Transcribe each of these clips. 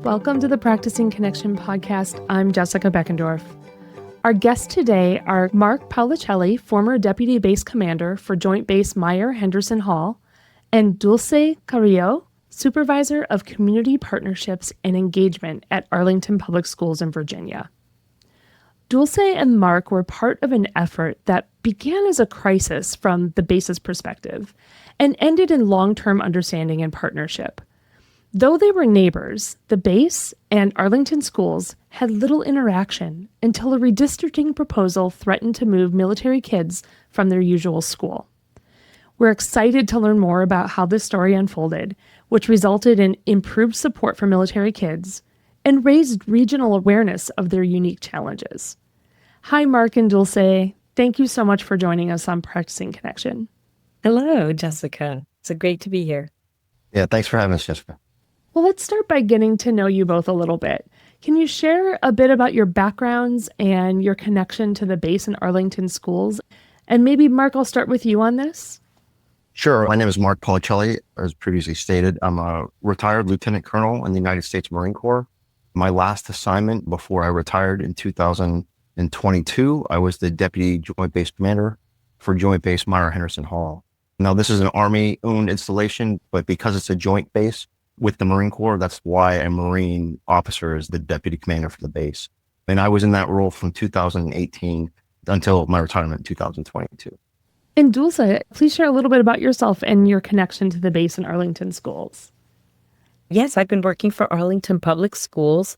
Welcome to the Practicing Connection podcast. I'm Jessica Beckendorf. Our guests today are Mark Paolicelli, former Deputy Base Commander for Joint Base Meyer-Henderson Hall, and Dulce Carrillo, Supervisor of Community Partnerships and Engagement at Arlington Public Schools in Virginia. Dulce and Mark were part of an effort that began as a crisis from the base's perspective and ended in long-term understanding and partnership. Though they were neighbors, the base and Arlington schools had little interaction until a redistricting proposal threatened to move military kids from their usual school. We're excited to learn more about how this story unfolded, which resulted in improved support for military kids and raised regional awareness of their unique challenges. Hi, Mark and Dulce. Thank you so much for joining us on Practicing Connection. Hello, Jessica. It's great to be here. Yeah, thanks for having us, Jessica. Well, let's start by getting to know you both a little bit. Can you share a bit about your backgrounds and your connection to the base and Arlington schools? And maybe, Mark, I'll start with you on this. Sure. My name is Mark Paolicelli. As previously stated, I'm a retired lieutenant colonel in the United States Marine Corps. My last assignment before I retired in 2022, I was the Deputy Joint Base Commander for Joint Base Meyer-Henderson Hall. Now, this is an Army-owned installation, but because it's a joint base with the Marine Corps, that's why a Marine officer is the Deputy Commander for the base. And I was in that role from 2018 until my retirement in 2022. And Dulce, please share a little bit about yourself and your connection to the base and Arlington schools. Yes, I've been working for Arlington Public Schools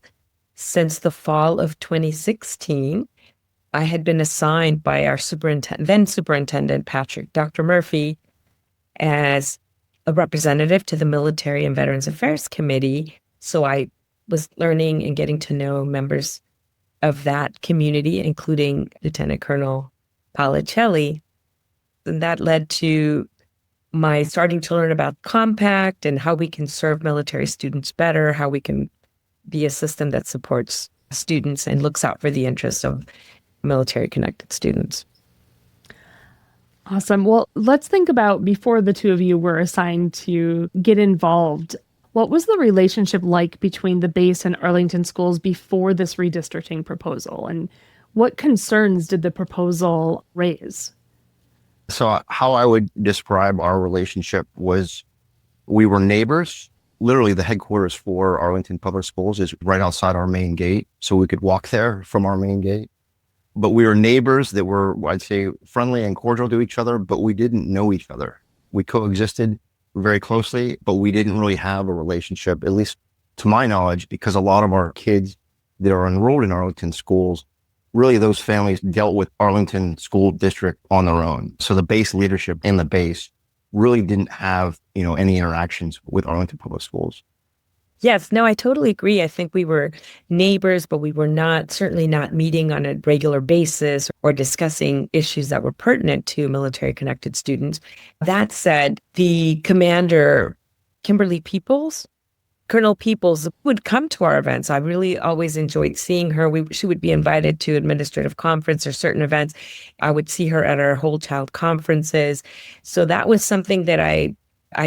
since the fall of 2016. I had been assigned by our then superintendent, Dr. Murphy, as a representative to the Military and Veterans Affairs Committee. So I was learning and getting to know members of that community, including Lieutenant Colonel Paolicelli. And that led to my starting to learn about Compact and how we can serve military students better, how we can be a system that supports students and looks out for the interests of military-connected students. Awesome. Well, let's think about before the two of you were assigned to get involved. What was the relationship like between the base and Arlington schools before this redistricting proposal? And what concerns did the proposal raise? So how I would describe our relationship was we were neighbors. Literally, the headquarters for Arlington Public Schools is right outside our main gate, so we could walk there from our main gate. But we were neighbors that were, I'd say, friendly and cordial to each other, but we didn't know each other. We coexisted very closely, but we didn't really have a relationship, at least to my knowledge, because a lot of our kids that are enrolled in Arlington schools, really those families dealt with Arlington School District on their own. So the base leadership in the base really didn't have, any interactions with Arlington Public Schools. Yes, no, I totally agree. I think we were neighbors, but we were certainly not meeting on a regular basis or discussing issues that were pertinent to military-connected students. That said, the commander, Colonel Peoples, would come to our events. I really always enjoyed seeing her. She would be invited to administrative conference or certain events. I would see her at our whole child conferences. So that was something that I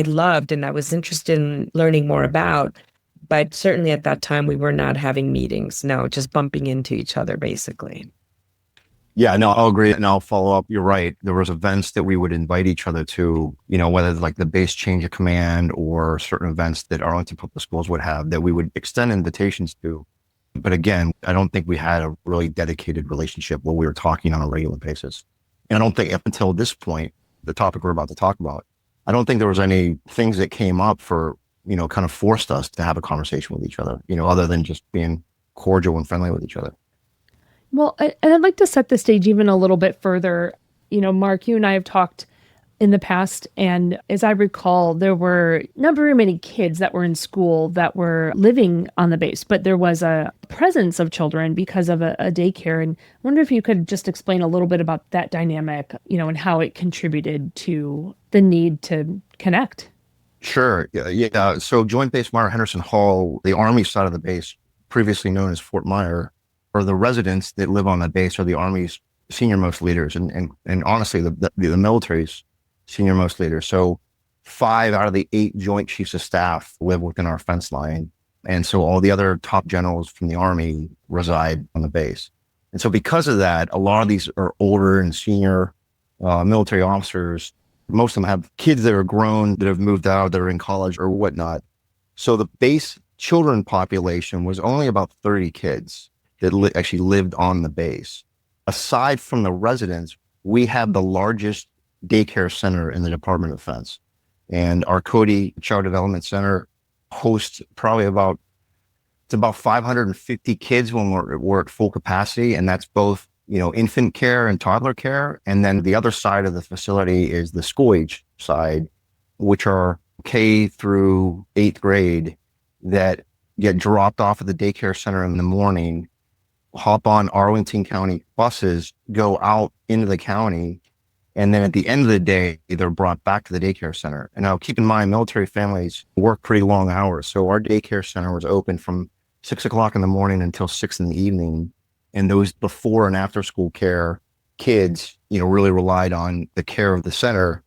loved and I was interested in learning more about. But certainly at that time, we were not having meetings. No, just bumping into each other, basically. Yeah, no, I'll agree. And I'll follow up. You're right. There was events that we would invite each other to, whether like the base change of command or certain events that Arlington Public Schools would have that we would extend invitations to. But again, I don't think we had a really dedicated relationship where we were talking on a regular basis. And I don't think up until this point, the topic we're about to talk about, I don't think there was any things that came up for kind of forced us to have a conversation with each other, other than just being cordial and friendly with each other. Well, and I'd like to set the stage even a little bit further. Mark, you and I have talked in the past, and as I recall, there were not very many kids that were in school that were living on the base, but there was a presence of children because of a daycare. And I wonder if you could just explain a little bit about that dynamic, and how it contributed to the need to connect. Sure. Yeah. So Joint Base Meyer-Henderson Hall, the Army side of the base, previously known as Fort Myer, or the residents that live on that base are the Army's senior-most leaders and honestly, the military's senior-most leaders. So 5 out of the 8 Joint Chiefs of Staff live within our fence line. And so all the other top generals from the Army reside on the base. And so because of that, a lot of these are older and senior military officers. Most of them have kids that are grown, that have moved out, that are in college or whatnot. So the base children population was only about 30 kids that actually lived on the base. Aside from the residents, we have the largest daycare center in the Department of Defense. And our Cody Child Development Center hosts probably about 550 kids when we're at full capacity. And that's both, infant care and toddler care. And then the other side of the facility is the school age side, which are K through 8th grade that get dropped off at the daycare center in the morning, hop on Arlington County buses, go out into the county, and then at the end of the day, they're brought back to the daycare center. And now keep in mind, military families work pretty long hours. So our daycare center was open from 6 o'clock in the morning until 6 in the evening. And those before and after school care kids, really relied on the care of the center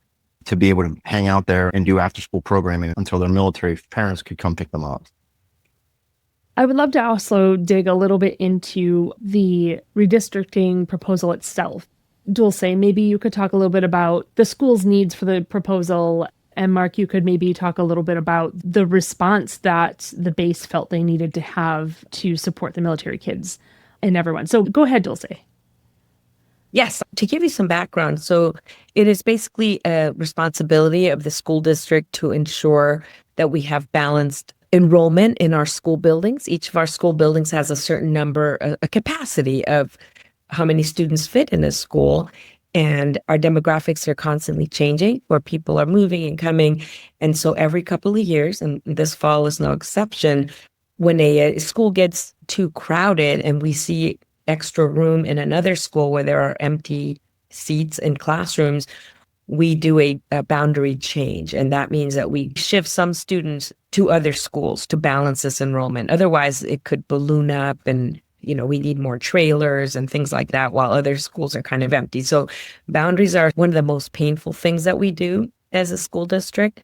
to be able to hang out there and do after school programming until their military parents could come pick them up. I would love to also dig a little bit into the redistricting proposal itself. Dulce, maybe you could talk a little bit about the school's needs for the proposal. And Mark, you could maybe talk a little bit about the response that the base felt they needed to have to support the military kids and everyone. So go ahead, Dulce. Yes, to give you some background. So it is basically a responsibility of the school district to ensure that we have balanced enrollment in our school buildings. Each of our school buildings has a certain number, a capacity of how many students fit in a school. And our demographics are constantly changing, where people are moving and coming. And so every couple of years, and this fall is no exception, when a school gets too crowded and we see extra room in another school where there are empty seats in classrooms, we do a boundary change. And that means that we shift some students to other schools to balance this enrollment. Otherwise, it could balloon up and, we need more trailers and things like that while other schools are kind of empty. So boundaries are one of the most painful things that we do as a school district.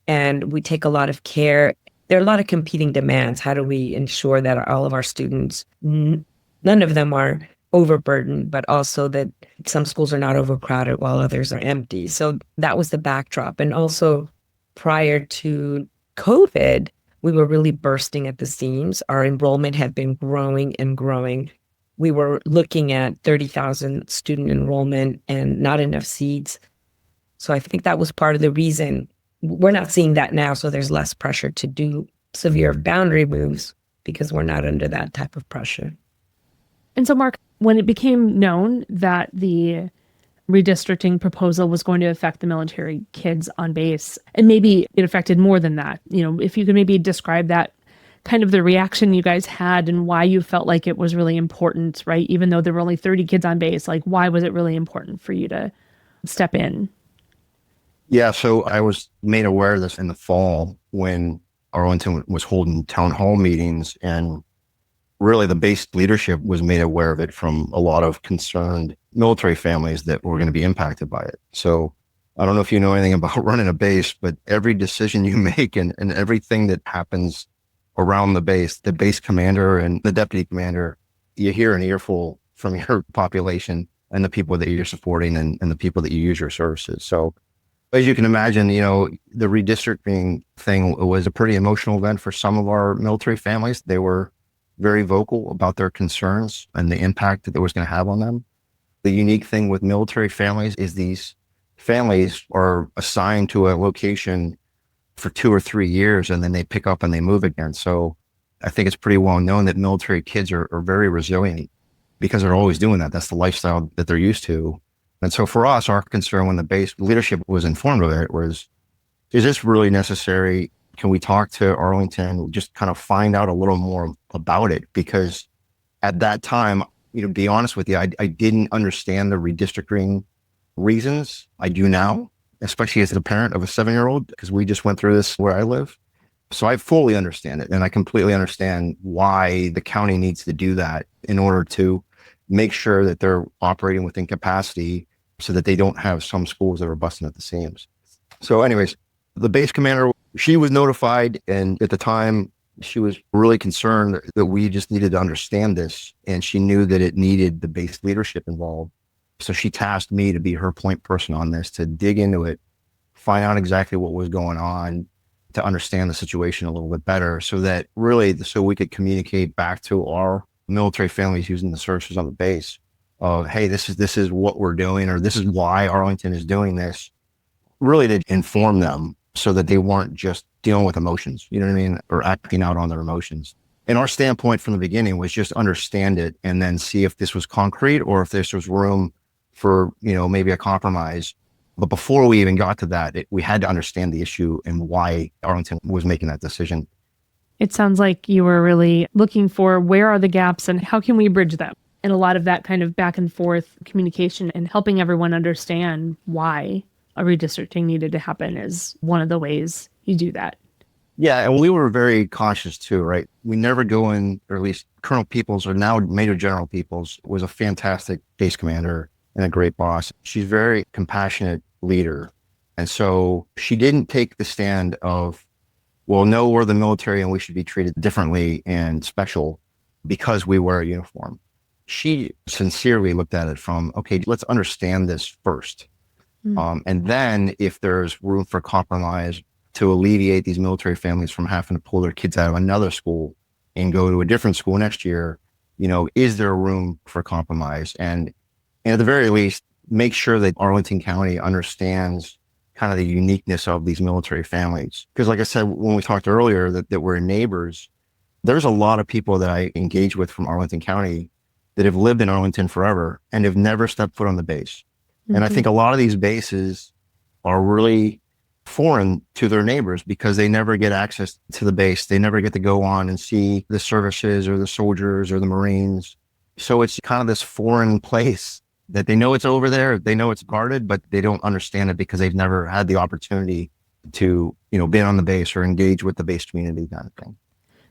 And we take a lot of care. There are a lot of competing demands. How do we ensure that all of our students, none of them are overburdened, but also that some schools are not overcrowded while others are empty. So that was the backdrop. And also prior to COVID, we were really bursting at the seams. Our enrollment had been growing and growing. We were looking at 30,000 student enrollment and not enough seats. So I think that was part of the reason. We're not seeing that now, so there's less pressure to do severe boundary moves because we're not under that type of pressure. And so, Mark, when it became known that the redistricting proposal was going to affect the military kids on base, and maybe it affected more than that, if you could maybe describe that, kind of the reaction you guys had and why you felt like it was really important, right? Even though there were only 30 kids on base, like why was it really important for you to step in? Yeah, so I was made aware of this in the fall when Arlington was holding town hall meetings, and really the base leadership was made aware of it from a lot of concerned military families that were going to be impacted by it. So I don't know if you know anything about running a base, but every decision you make and everything that happens around the base commander and the deputy commander, you hear an earful from your population and the people that you're supporting and the people that you use your services. So as you can imagine, the redistricting thing was a pretty emotional event for some of our military families. They were very vocal about their concerns and the impact that it was going to have on them. The unique thing with military families is these families are assigned to a location for 2 or 3 years, and then they pick up and they move again. So I think it's pretty well known that military kids are very resilient because they're always doing that. That's the lifestyle that they're used to. And so for us, our concern when the base leadership was informed of it was, is this really necessary? Can we talk to Arlington, just kind of find out a little more about it? Because at that time, to be honest with you, I didn't understand the redistricting reasons. I do now, especially as a parent of a 7-year-old, because we just went through this where I live. So I fully understand it. And I completely understand why the county needs to do that in order to make sure that they're operating within capacity so that they don't have some schools that are busting at the seams. So anyways, the base commander, she was notified. And at the time, She was really concerned that we just needed to understand this. And she knew that it needed the base leadership involved. So she tasked me to be her point person on this, to dig into it, find out exactly what was going on, to understand the situation a little bit better so we could communicate back to our military families using the services on the base of, hey, this is what we're doing, or this is why Arlington is doing this, really to inform them so that they weren't just dealing with emotions, you know what I mean, or acting out on their emotions. And our standpoint from the beginning was just understand it and then see if this was concrete or if this was room for, maybe a compromise. But before we even got to that, we had to understand the issue and why Arlington was making that decision. It sounds like you were really looking for where are the gaps and how can we bridge them? And a lot of that kind of back and forth communication and helping everyone understand why a redistricting needed to happen is one of the ways you do that. Yeah, and we were very conscious too, right? We never go in, or at least Colonel Peoples, or now Major General Peoples, was a fantastic base commander and a great boss. She's a very compassionate leader. And so she didn't take the stand of, well, no, we're the military and we should be treated differently and special because we wear a uniform. She sincerely looked at it from, okay, let's understand this first. And then if there's room for compromise to alleviate these military families from having to pull their kids out of another school and go to a different school next year, is there room for compromise? And at the very least, make sure that Arlington County understands kind of the uniqueness of these military families. Because like I said, when we talked earlier that we're neighbors, there's a lot of people that I engage with from Arlington County that have lived in Arlington forever and have never stepped foot on the base. Mm-hmm. And I think a lot of these bases are really foreign to their neighbors because they never get access to the base. They never get to go on and see the services or the soldiers or the Marines. So it's kind of this foreign place that they know it's over there. They know it's guarded, but they don't understand it because they've never had the opportunity to, be on the base or engage with the base community kind of thing.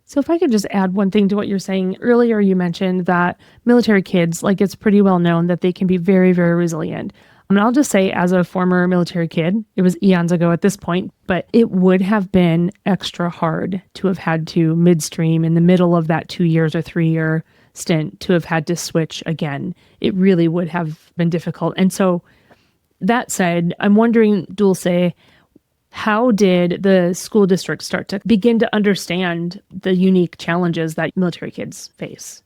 So if I could just add one thing to what you're saying earlier, you mentioned that military kids, it's pretty well known that they can be very, very resilient. And I'll just say, as a former military kid, it was eons ago at this point, but it would have been extra hard to have had to midstream in the middle of that 2 years or 3 year stint to have had to switch again. It really would have been difficult. And so that said, I'm wondering, Dulce, how did the school district start to begin to understand the unique challenges that military kids face?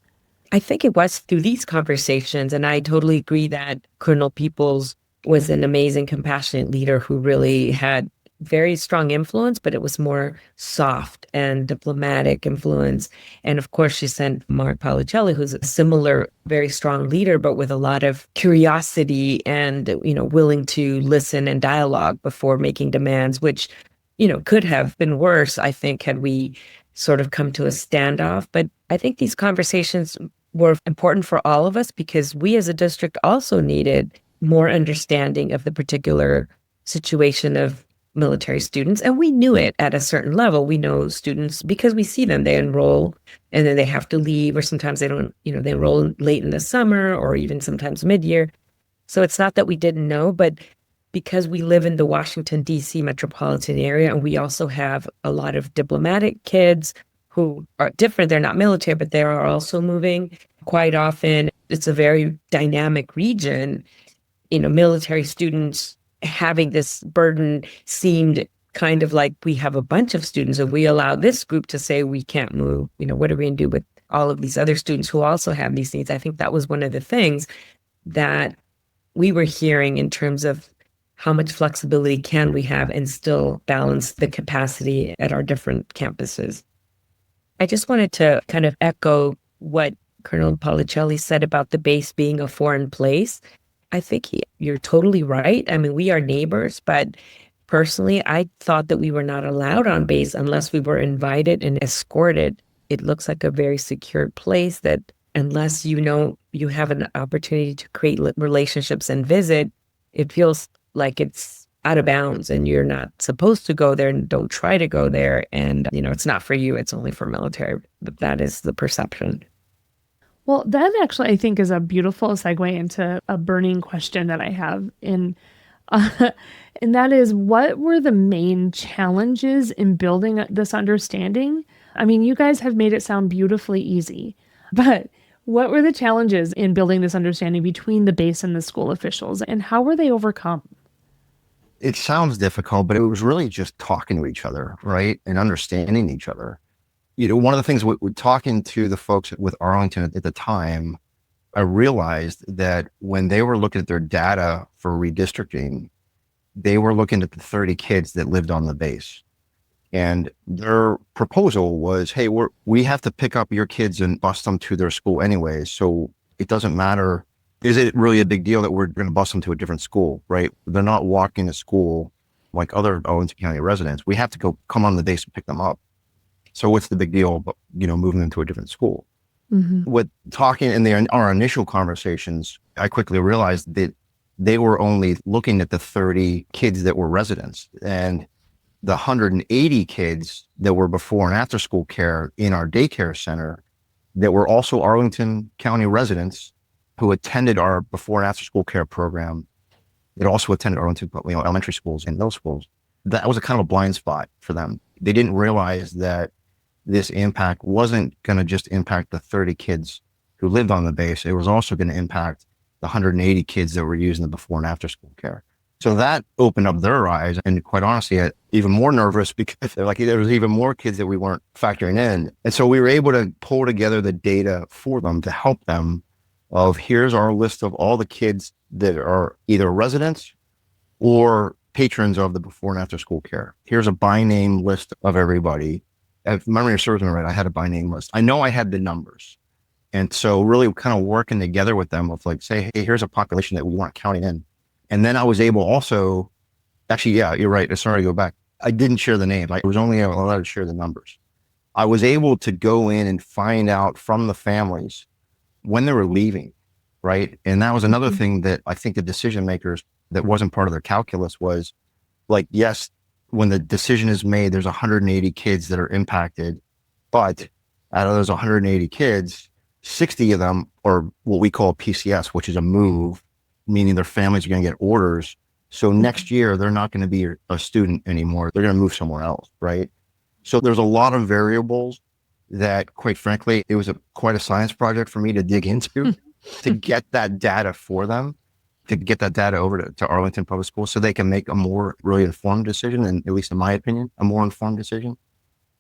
I think it was through these conversations, and I totally agree that Colonel Peoples was an amazing, compassionate leader who really had very strong influence, but it was more soft and diplomatic influence. And of course, she sent Mark Paolicelli, who's a similar, very strong leader, but with a lot of curiosity and, willing to listen and dialogue before making demands, which, could have been worse, I think, had we sort of come to a standoff. But I think these conversations were important for all of us because we as a district also needed more understanding of the particular situation of military students. And we knew it at a certain level. We know students because we see them, they enroll and then they have to leave, or sometimes they don't, they enroll late in the summer or even sometimes mid-year. So it's not that we didn't know, but because we live in the Washington, D.C. metropolitan area, and we also have a lot of diplomatic kids who are different. They're not military, but they are also moving quite often. It's a very dynamic region. Military students having this burden seemed kind of like we have a bunch of students and we allow this group to say we can't move. What are we going to do with all of these other students who also have these needs? I think that was one of the things that we were hearing in terms of how much flexibility can we have and still balance the capacity at our different campuses. I just wanted to kind of echo what Colonel Paolicelli said about the base being a foreign place. I think you're totally right. I mean, we are neighbors, but personally, I thought that we were not allowed on base unless we were invited and escorted. It looks like a very secure place that unless you have an opportunity to create relationships and visit, it feels like it's out of bounds and you're not supposed to go there and don't try to go there. And, it's not for you. It's only for military. But that is the perception. Well, that actually, I think, is a beautiful segue into a burning question that I have. And that is, what were the main challenges in building this understanding? I mean, you guys have made it sound beautifully easy, but what were the challenges in building this understanding between the base and the school officials, and how were they overcome? It sounds difficult, but it was really just talking to each other, right? And understanding each other. One of the things with talking to the folks with Arlington at the time, I realized that when they were looking at their data for redistricting, they were looking at the 30 kids that lived on the base. And their proposal was, hey, we have to pick up your kids and bus them to their school anyways. So it doesn't matter. Is it really a big deal that we're going to bus them to a different school, right? They're not walking to school like other Arlington County residents. We have to come on the base and pick them up. So what's the big deal about, moving them to a different school? Mm-hmm. With talking in our initial conversations, I quickly realized that they were only looking at the 30 kids that were residents, and the 180 kids that were before and after school care in our daycare center that were also Arlington County residents who attended our before and after school care program, that also attended Arlington elementary schools and middle schools. That was a kind of a blind spot for them. They didn't realize that this impact wasn't going to just impact the 30 kids who lived on the base. It was also going to impact the 180 kids that were using the before and after school care. So that opened up their eyes, and quite honestly, even more nervous because there was even more kids that we weren't factoring in. And so we were able to pull together the data for them to help them of here's our list of all the kids that are either residents or patrons of the before and after school care. Here's a by name list of everybody. If memory serves me right, I had a by name list. I know I had the numbers. And so really kind of working together with them of say, hey, here's a population that we weren't counting in. And then I was able also, actually, yeah, you're right. Sorry to go back. I didn't share the names. I was only allowed to share the numbers. I was able to go in and find out from the families when they were leaving, right? And that was another thing that I think the decision makers, that wasn't part of their calculus, was yes, when the decision is made, there's 180 kids that are impacted, but out of those 180 kids, 60 of them are what we call PCS, which is a move, meaning their families are going to get orders. So next year, they're not going to be a student anymore. They're going to move somewhere else, right? So there's a lot of variables that, quite frankly, it was quite a science project for me to dig into to get that data for them, to get that data over to Arlington Public Schools so they can make a more really informed decision, and at least in my opinion, a more informed decision.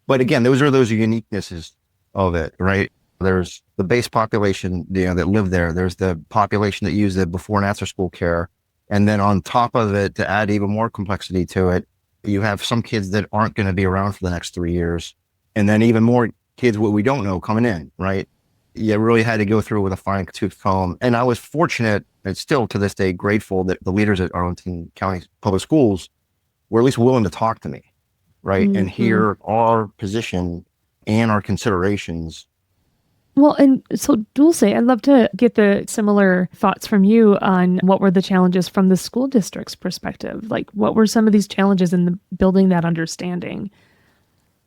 But again, those uniquenesses of it, right? There's the base population, that live there. There's the population that use the before and after school care. And then on top of it, to add even more complexity to it, you have some kids that aren't going to be around for the next 3 years. And then even more kids, what we don't know coming in, right? You really had to go through with a fine tooth comb. And I was fortunate, and still to this day grateful, that the leaders at Arlington County Public Schools were at least willing to talk to me, right? Mm-hmm. And hear our position and our considerations. Well, and so Dulce, I'd love to get the similar thoughts from you on what were the challenges from the school district's perspective. What were some of these challenges in building that understanding?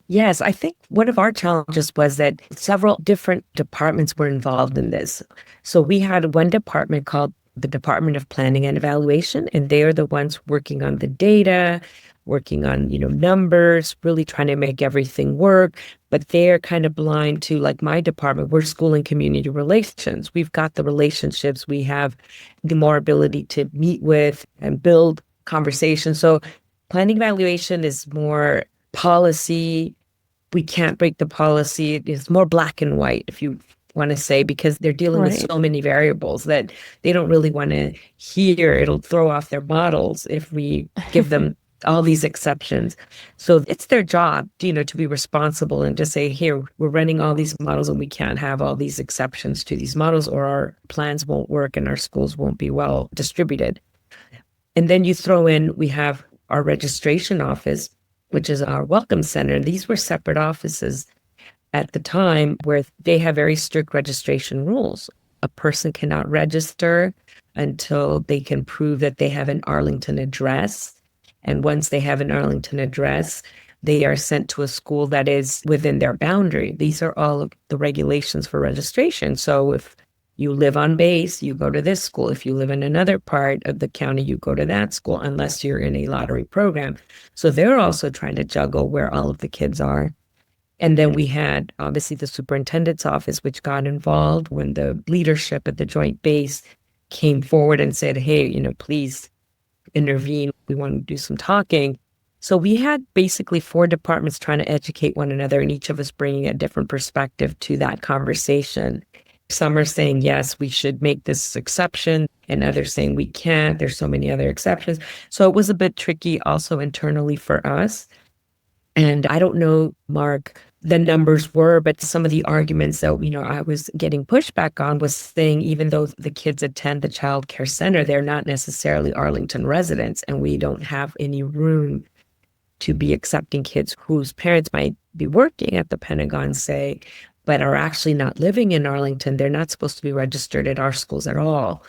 Yes, I think one of our challenges was that several different departments were involved in this. So we had one department called the Department of Planning and Evaluation, and they are the ones working on the data, working on, numbers, really trying to make everything work. But they're kind of blind to, my department, we're school and community relations. We've got the relationships. We have the more ability to meet with and build conversations. So planning evaluation is more policy. We can't break the policy. It's more black and white, if you want to say, because they're dealing with so many variables that they don't really want to hear. It'll throw off their models if we give them all these exceptions. So it's their job, to be responsible and to say, here, we're running all these models and we can't have all these exceptions to these models, or our plans won't work and our schools won't be well distributed. And then you throw in, we have our registration office, which is our welcome center. These were separate offices at the time where they have very strict registration rules. A person cannot register until they can prove that they have an Arlington address. And once they have an Arlington address, they are sent to a school that is within their boundary. These are all of the regulations for registration. So if you live on base, you go to this school. If you live in another part of the county, you go to that school, unless you're in a lottery program. So they're also trying to juggle where all of the kids are. And then we had obviously the superintendent's office, which got involved when the leadership at the joint base came forward and said, hey, please intervene. We want to do some talking. So we had basically 4 departments trying to educate one another, and each of us bringing a different perspective to that conversation. Some are saying, yes, we should make this exception, and others saying we can't. There's so many other exceptions. So it was a bit tricky also internally for us. And I don't know, Mark, the numbers were, but some of the arguments that, I was getting pushback on was saying, even though the kids attend the child care center, they're not necessarily Arlington residents, and we don't have any room to be accepting kids whose parents might be working at the Pentagon, say, but are actually not living in Arlington. They're not supposed to be registered at our schools at all.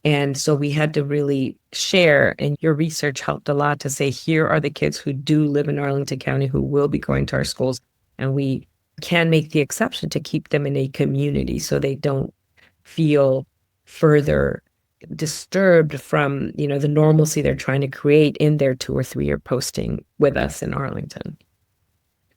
And so we had to really share, and your research helped a lot to say, here are the kids who do live in Arlington County who will be going to our schools, and we can make the exception to keep them in a community so they don't feel further disturbed from, the normalcy they're trying to create in their 2 or 3 year posting with us in Arlington.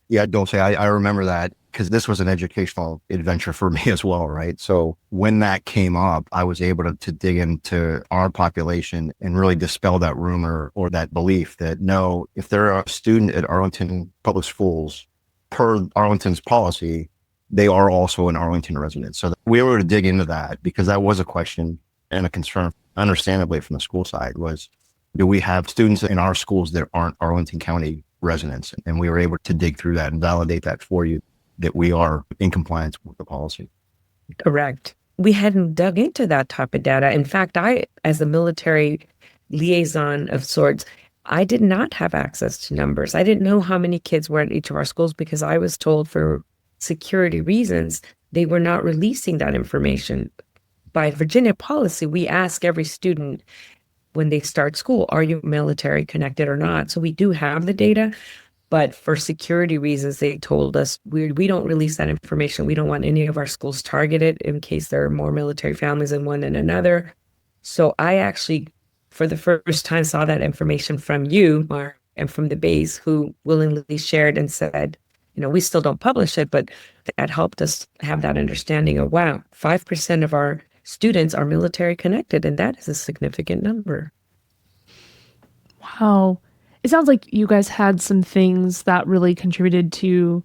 Yeah, Dulce, I remember that because this was an educational adventure for me as well, right? So when that came up, I was able to dig into our population and really dispel that rumor or that belief that no, if they're a student at Arlington Public Schools, per Arlington's policy, they are also an Arlington resident. So we were to dig into that because that was a question and a concern, understandably, from the school side was, do we have students in our schools that aren't Arlington County residents? And we were able to dig through that and validate that for you, that we are in compliance with the policy. Correct. We hadn't dug into that type of data. In fact, I, as a military liaison of sorts, I did not have access to numbers. I didn't know how many kids were at each of our schools because I was told for security reasons, they were not releasing that information. By Virginia policy, we ask every student when they start school, are you military connected or not? So we do have the data, but for security reasons, they told us we don't release that information. We don't want any of our schools targeted in case there are more military families in one than another. So I actually, for the first time, saw that information from you, Mark, and from the base, who willingly shared and said, we still don't publish it, but that helped us have that understanding of, wow, 5% of our students are military connected, and that is a significant number. Wow. It sounds like you guys had some things that really contributed to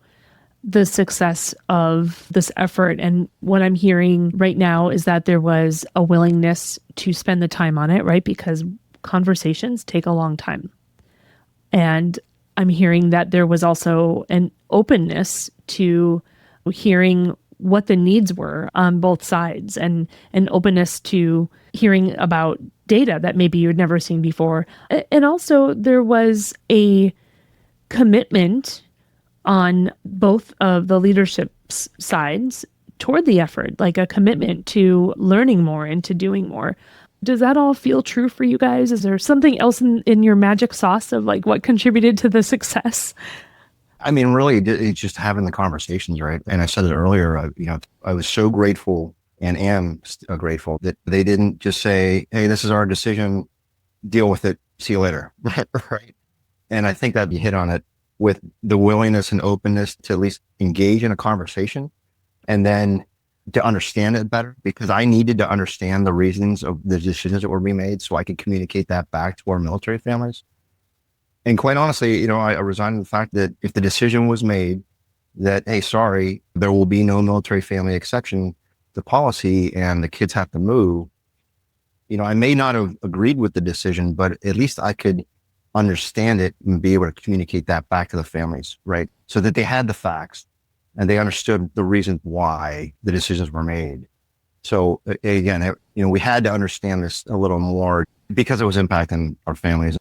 the success of this effort. And what I'm hearing right now is that there was a willingness to spend the time on it, right? Because conversations take a long time. And I'm hearing that there was also an openness to hearing what the needs were on both sides, and an openness to hearing about data that maybe you'd never seen before. And also there was a commitment on both of the leadership sides toward the effort, like a commitment to learning more and to doing more. Does that all feel true for you guys? Is there something else in your magic sauce of like what contributed to the success? I mean, really, it's just having the conversations, right? And I said it earlier, I was so grateful and am grateful that they didn't just say, hey, this is our decision, deal with it, see you later, right? And I think that you hit on it with the willingness and openness to at least engage in a conversation and then to understand it better, because I needed to understand the reasons of the decisions that were being made so I could communicate that back to our military families. And quite honestly, I resigned to the fact that if the decision was made that, hey, sorry, there will be no military family exception to policy and the kids have to move, I may not have agreed with the decision, but at least I could understand it and be able to communicate that back to the families, right? So that they had the facts and they understood the reasons why the decisions were made. So again, we had to understand this a little more because it was impacting our families.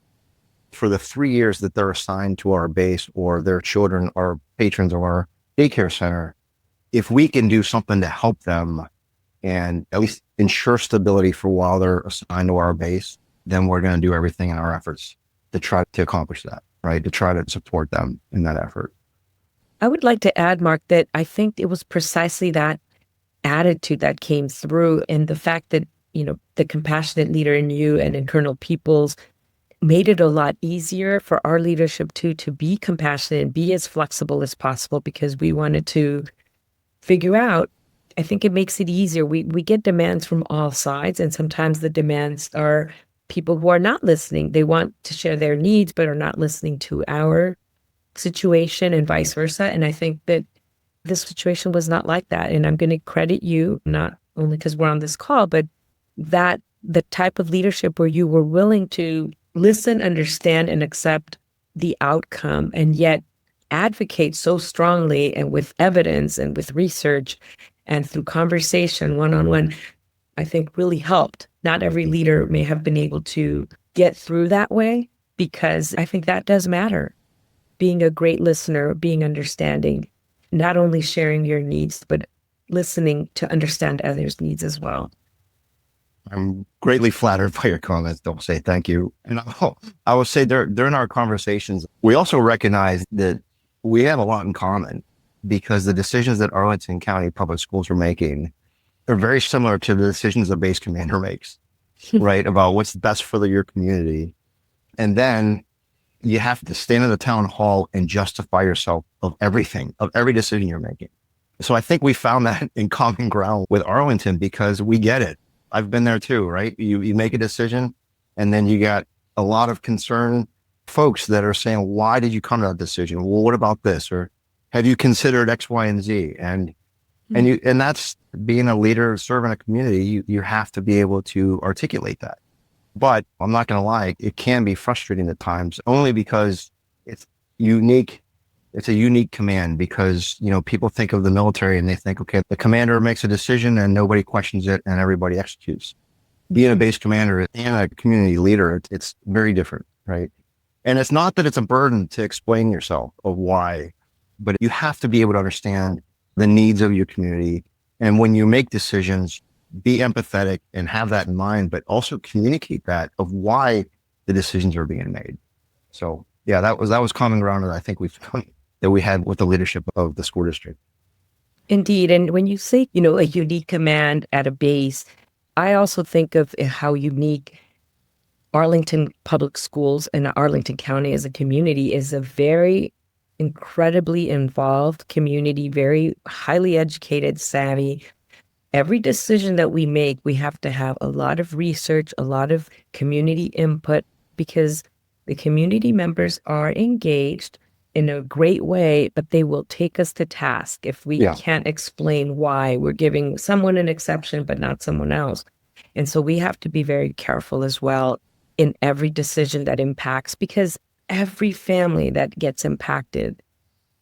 For the 3 years that they're assigned to our base or their children are patrons of our daycare center, if we can do something to help them and at least ensure stability for while they're assigned to our base, then we're going to do everything in our efforts to try to accomplish that, right? To try to support them in that effort. I would like to add, Mark, that I think it was precisely that attitude that came through, and the fact that, the compassionate leader in you and in Colonel Peoples made it a lot easier for our leadership to be compassionate and be as flexible as possible because we wanted to figure out. I think it makes it easier. We get demands from all sides, and sometimes the demands are people who are not listening. They want to share their needs, but are not listening to our situation and vice versa. And I think that this situation was not like that. And I'm going to credit you, not only because we're on this call, but that the type of leadership where you were willing to listen, understand, and accept the outcome, and yet advocate so strongly and with evidence and with research and through conversation one-on-one, I think really helped. Not every leader may have been able to get through that way, because I think that does matter. Being a great listener, being understanding, not only sharing your needs, but listening to understand others' needs as well. I'm greatly flattered by your comments. Don't say thank you. And I will say during our conversations, we also recognize that we have a lot in common, because the decisions that Arlington County Public Schools are making are very similar to the decisions the base commander makes, right? About what's best for your community. And then you have to stand in the town hall and justify yourself of everything, of every decision you're making. So I think we found that in common ground with Arlington, because we get it. I've been there too, right? You make a decision, and then you got a lot of concerned folks that are saying, why did you come to that decision? Well, what about this? Or have you considered X, Y, and Z? And that's being a leader, serving a community, you have to be able to articulate that. But I'm not going to lie, it can be frustrating at times, only because it's unique. It's a unique command, because, people think of the military and they think, okay, the commander makes a decision and nobody questions it and everybody executes. Being a base commander and a community leader, it's very different, right? And it's not that it's a burden to explain yourself of why, but you have to be able to understand the needs of your community. And when you make decisions, be empathetic and have that in mind, but also communicate that of why the decisions are being made. So yeah, that was common ground that I think that we had with the leadership of the school district. Indeed. And when you say, a unique command at a base, I also think of how unique Arlington Public Schools and Arlington County as a community is. A very incredibly involved community, very highly educated, savvy. Every decision that we make, we have to have a lot of research, a lot of community input, because the community members are engaged in a great way, but they will take us to task if we can't explain why we're giving someone an exception, but not someone else. And so we have to be very careful as well in every decision that impacts, because every family that gets impacted,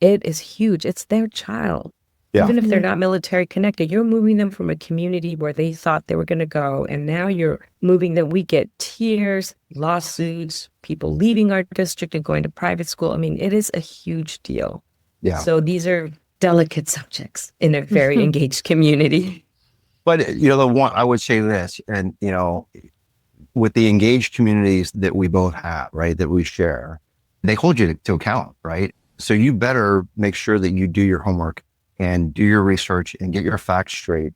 it is huge. It's their child. Yeah. Even if they're not military connected, you're moving them from a community where they thought they were going to go, and now you're moving them. We get tears, lawsuits, people leaving our district and going to private school. I mean, it is a huge deal. Yeah. So these are delicate subjects in a very engaged community. But, the one, I would say this, and, with the engaged communities that we both have, right, that we share, they hold you to account, right? So you better make sure that you do your homework and do your research and get your facts straight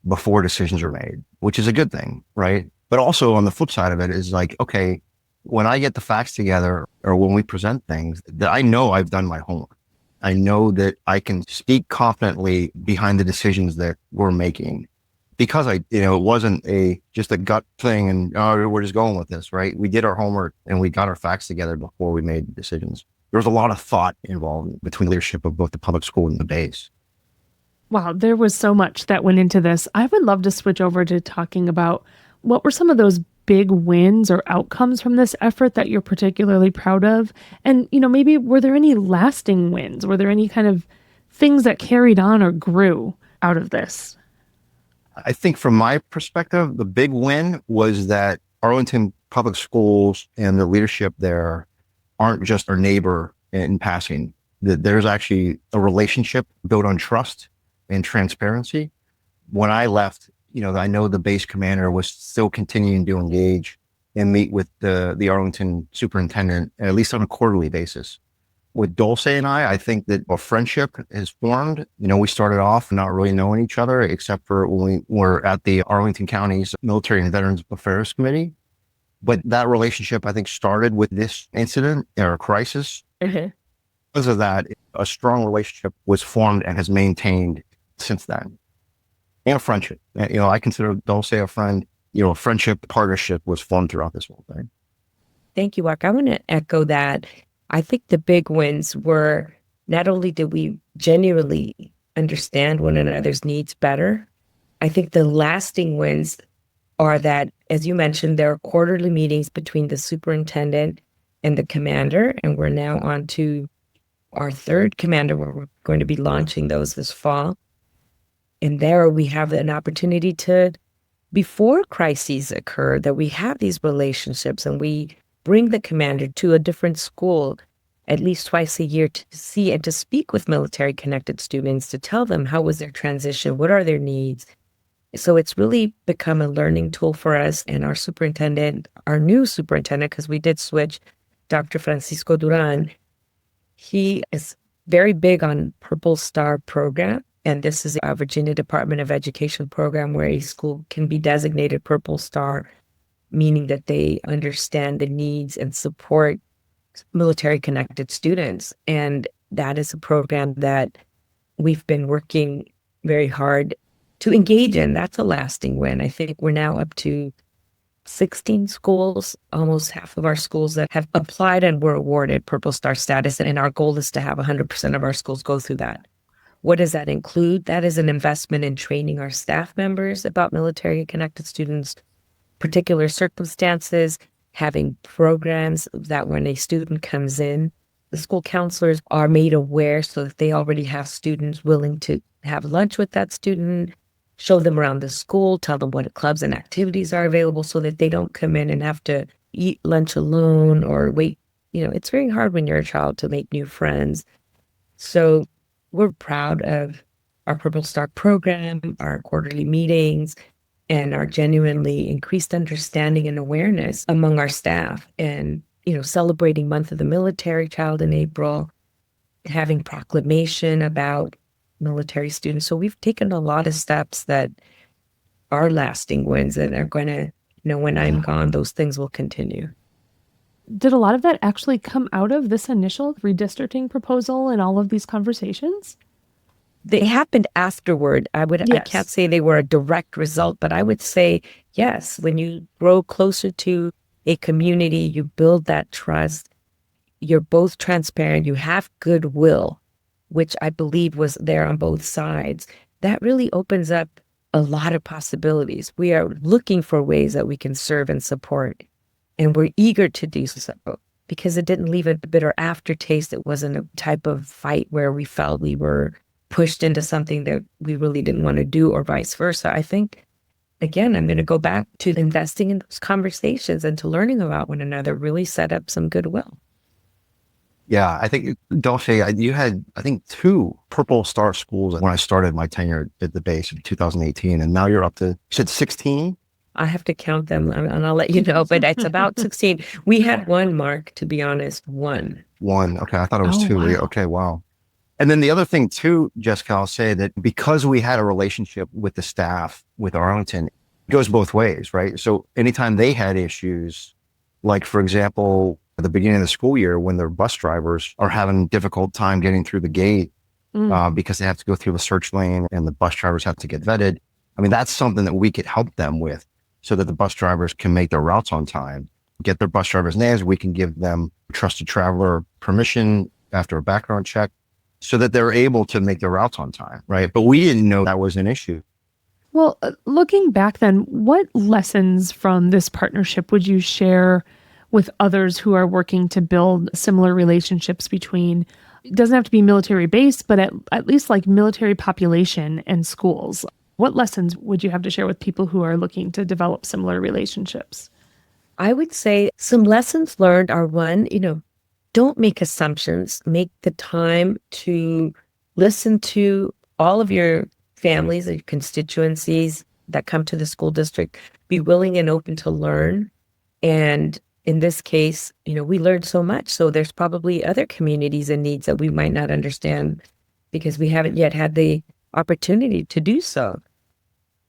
before decisions are made, which is a good thing, right? But also on the flip side of it is like, okay, when I get the facts together or when we present things, that I know I've done my homework. I know that I can speak confidently behind the decisions that we're making, because it wasn't just a gut thing and we're just going with this, right? We did our homework and we got our facts together before we made decisions. There was a lot of thought involved between leadership of both the public school and the base. Wow, there was so much that went into this. I would love to switch over to talking about what were some of those big wins or outcomes from this effort that you're particularly proud of? And, maybe were there any lasting wins? Were there any kind of things that carried on or grew out of this? I think from my perspective, the big win was that Arlington Public Schools and the leadership there aren't just our neighbor in passing. That there's actually a relationship built on trust and transparency. When I left, I know the base commander was still continuing to engage and meet with the Arlington superintendent, at least on a quarterly basis. With Dulce and I think that a friendship has formed. We started off not really knowing each other, except for when we were at the Arlington County's Military and Veterans Affairs Committee. But that relationship, I think, started with this incident or crisis. Mhm. Because of that, a strong relationship was formed and has maintained since then. And a friendship. I consider Dulce a friend. A friendship partnership was formed throughout this whole thing. Thank you, Mark. I want to echo that. I think the big wins were not only did we genuinely understand one another's needs better, I think the lasting wins are that, as you mentioned, there are quarterly meetings between the superintendent and the commander, and we're now on to our third commander where we're going to be launching those this fall. And there we have an opportunity to, before crises occur, that we have these relationships and we bring the commander to a different school at least twice a year to see and to speak with military connected students, to tell them how was their transition, what are their needs. So it's really become a learning tool for us. And our superintendent, our new superintendent, because we did switch, Dr. Francisco Duran, he is very big on Purple Star program. And this is a Virginia Department of Education program where a school can be designated Purple Star, meaning that they understand the needs and support military connected students. And that is a program that we've been working very hard to engage in. That's a lasting win. I think we're now up to 16 schools, almost half of our schools that have applied and were awarded Purple Star status. And our goal is to have 100% of our schools go through that. What does that include? That is an investment in training our staff members about military connected students, particular circumstances, having programs that when a student comes in, the school counselors are made aware so that they already have students willing to have lunch with that student, show them around the school, tell them what clubs and activities are available so that they don't come in and have to eat lunch alone or wait. It's very hard when you're a child to make new friends. So we're proud of our Purple Star program, our quarterly meetings, and our genuinely increased understanding and awareness among our staff. And, celebrating Month of the Military Child in April, having proclamation about military students. So we've taken a lot of steps that are lasting wins that are going to, when I'm gone, those things will continue. Did a lot of that actually come out of this initial redistricting proposal and all of these conversations? They happened afterward. I can't say they were a direct result, but I would say, yes, when you grow closer to a community, you build that trust, you're both transparent, you have goodwill, which I believe was there on both sides. That really opens up a lot of possibilities. We are looking for ways that we can serve and support, and we're eager to do so because it didn't leave a bitter aftertaste. It wasn't a type of fight where we felt we were pushed into something that we really didn't want to do or vice versa. I think, again, I'm going to go back to investing in those conversations and to learning about one another really set up some goodwill. Yeah, I think, Dulce, you had, I think, 2 Purple Star schools when I started my tenure at the base in 2018, and now you're up to, you said 16? I have to count them, and I'll let you know, but it's about 16. We had one, Mark, to be honest, one. One, okay, I thought it was 2. Wow. Okay, wow. And then the other thing too, Jessica, I'll say that because we had a relationship with the staff with Arlington, it goes both ways, right? So anytime they had issues, like for example, at the beginning of the school year, when their bus drivers are having a difficult time getting through the gate because they have to go through the search lane and the bus drivers have to get vetted. I mean, that's something that we could help them with so that the bus drivers can make their routes on time, get their bus drivers' names. We can give them trusted traveler permission after a background check, so that they're able to make their routes on time, right? But we didn't know that was an issue. Well, looking back then, what lessons from this partnership would you share with others who are working to build similar relationships between, it doesn't have to be military based, but at least like military population and schools? What lessons would you have to share with people who are looking to develop similar relationships? I would say some lessons learned are one, don't make assumptions. Make the time to listen to all of your families and constituencies that come to the school district. Be willing and open to learn. And in this case, we learned so much. So there's probably other communities and needs that we might not understand because we haven't yet had the opportunity to do so.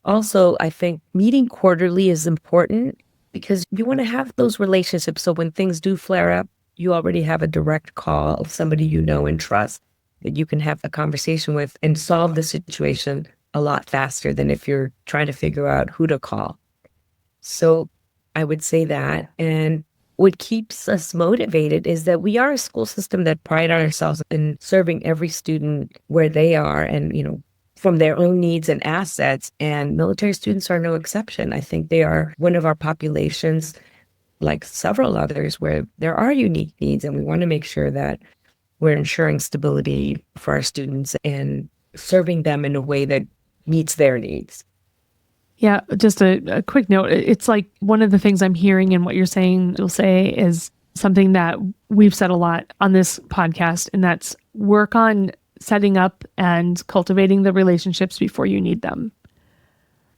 Also, I think meeting quarterly is important. because you want to have those relationships. So when things do flare up, you already have a direct call of somebody you know and trust that you can have a conversation with and solve the situation a lot faster than if you're trying to figure out who to call. So I would say that. And what keeps us motivated is that we are a school system that pride ourselves in serving every student where they are and, from their own needs and assets. And military students are no exception. I think they are one of our populations, like several others, where there are unique needs. And we want to make sure that we're ensuring stability for our students and serving them in a way that meets their needs. Yeah, just a quick note. It's like one of the things I'm hearing in what you're saying, Dulce, is something that we've said a lot on this podcast, and that's work on setting up and cultivating the relationships before you need them.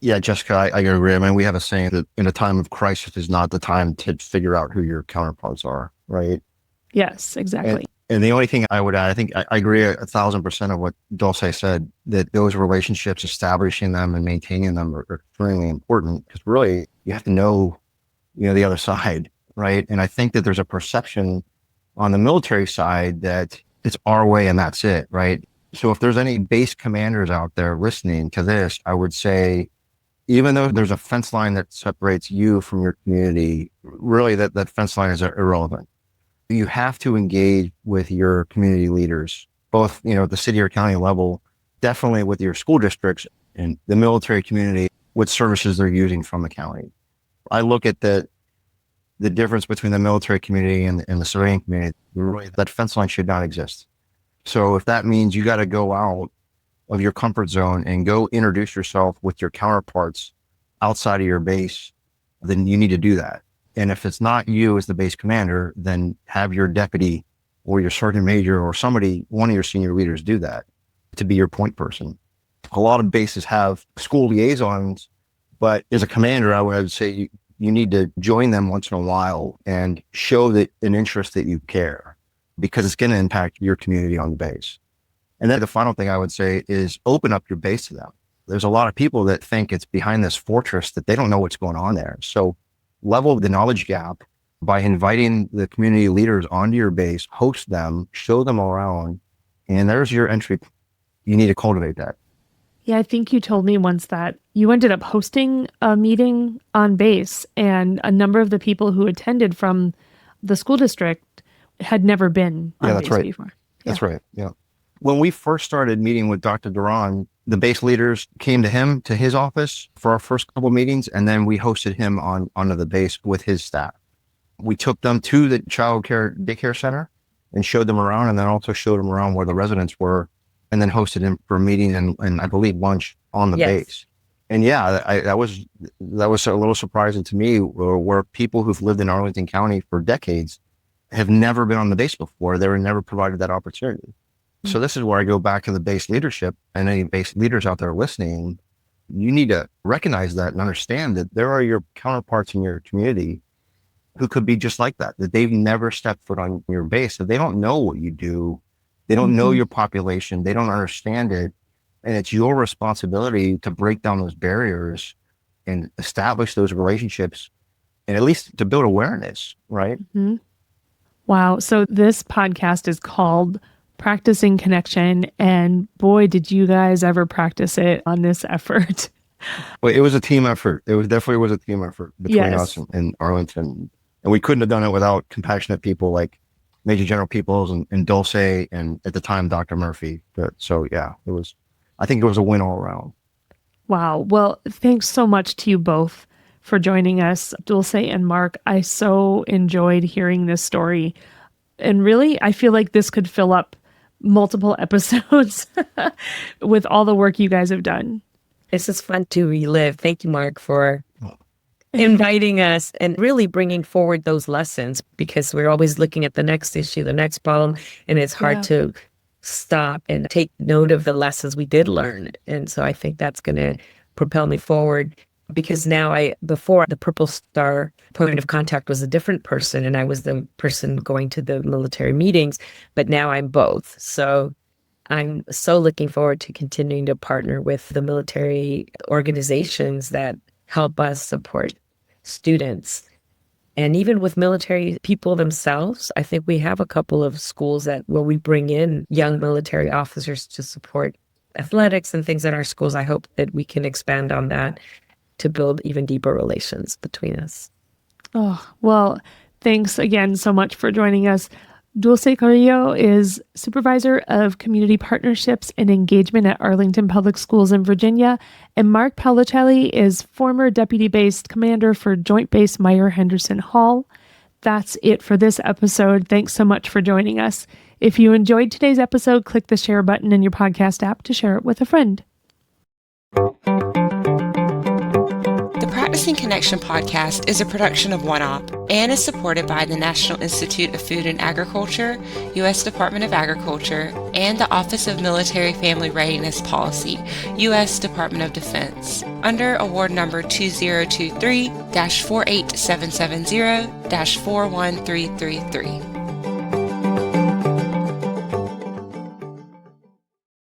Yeah, Jessica, I agree. I mean, we have a saying that in a time of crisis is not the time to figure out who your counterparts are, right? Yes, exactly. And the only thing I would add, I think I agree 1,000% of what Dulce said, that those relationships, establishing them and maintaining them are extremely important, because really you have to know, the other side, right? And I think that there's a perception on the military side that it's our way and that's it, right? So if there's any base commanders out there listening to this, I would say, even though there's a fence line that separates you from your community, really that fence line is irrelevant. You have to engage with your community leaders, both, at the city or county level, definitely with your school districts and the military community, what services they're using from the county. I look at the difference between the military community and the civilian community. Really, that fence line should not exist. So if that means you got to go out of your comfort zone and go introduce yourself with your counterparts outside of your base, then you need to do that. And if it's not you as the base commander, then have your deputy or your sergeant major or one of your senior leaders do that to be your point person. A lot of bases have school liaisons, but as a commander, I would say you need to join them once in a while and show that an interest that you care, because it's going to impact your community on the base. And then the final thing I would say is open up your base to them. There's a lot of people that think it's behind this fortress that they don't know what's going on there. So level the knowledge gap by inviting the community leaders onto your base, host them, show them around, and there's your entry. You need to cultivate that. Yeah, I think you told me once that you ended up hosting a meeting on base, and a number of the people who attended from the school district had never been on base before. That's right. Yeah. When we first started meeting with Dr. Duran, the base leaders came to his office for our first couple of meetings, and then we hosted him onto the base with his staff. We took them to the child care daycare center and showed them around, and then also showed them around where the residents were, and then hosted him for a meeting and I believe lunch on the base. And yeah, that was a little surprising to me, where people who've lived in Arlington County for decades have never been on the base before. They were never provided that opportunity. So this is where I go back to the base leadership, and any base leaders out there listening, you need to recognize that and understand that there are your counterparts in your community who could be just like that they've never stepped foot on your base. So they don't know what you do. They don't know your population. They don't understand it. And it's your responsibility to break down those barriers and establish those relationships, and at least to build awareness, right? Mm-hmm. Wow. So this podcast is called Practicing Connection, and boy, did you guys ever practice it on this effort. Well, it was a team effort. It was definitely a team effort between us and Arlington. And we couldn't have done it without compassionate people like Major General Peoples and Dulce, and at the time, Dr. Murphy. So yeah, I think it was a win all around. Wow. Well, thanks so much to you both for joining us, Dulce and Mark. I so enjoyed hearing this story. And really, I feel like this could fill up multiple episodes with all the work you guys have done. This is fun to relive. Thank you, Mark, for inviting us and really bringing forward those lessons, because we're always looking at the next issue, the next problem, and it's hard to stop and take note of the lessons we did learn. And so I think that's going to propel me forward, because now before the Purple Star point of contact was a different person, and I was the person going to the military meetings, but now I'm both. So I'm so looking forward to continuing to partner with the military organizations that help us support students. And even with military people themselves, I think we have a couple of schools where we bring in young military officers to support athletics and things at our schools. I hope that we can expand on that to build even deeper relations between us. Oh, well, thanks again so much for joining us. Dulce Carrillo is Supervisor of Community Partnerships and Engagement at Arlington Public Schools in Virginia, and Mark Paolicelli is former Deputy Base Commander for Joint Base Meyer-Henderson Hall. That's it for this episode. Thanks so much for joining us. If you enjoyed today's episode, click the share button in your podcast app to share it with a friend. The Practicing Connection podcast is a production of OneOp and is supported by the National Institute of Food and Agriculture, U.S. Department of Agriculture, and the Office of Military Family Readiness Policy, U.S. Department of Defense, under award number 2023-48770-41333.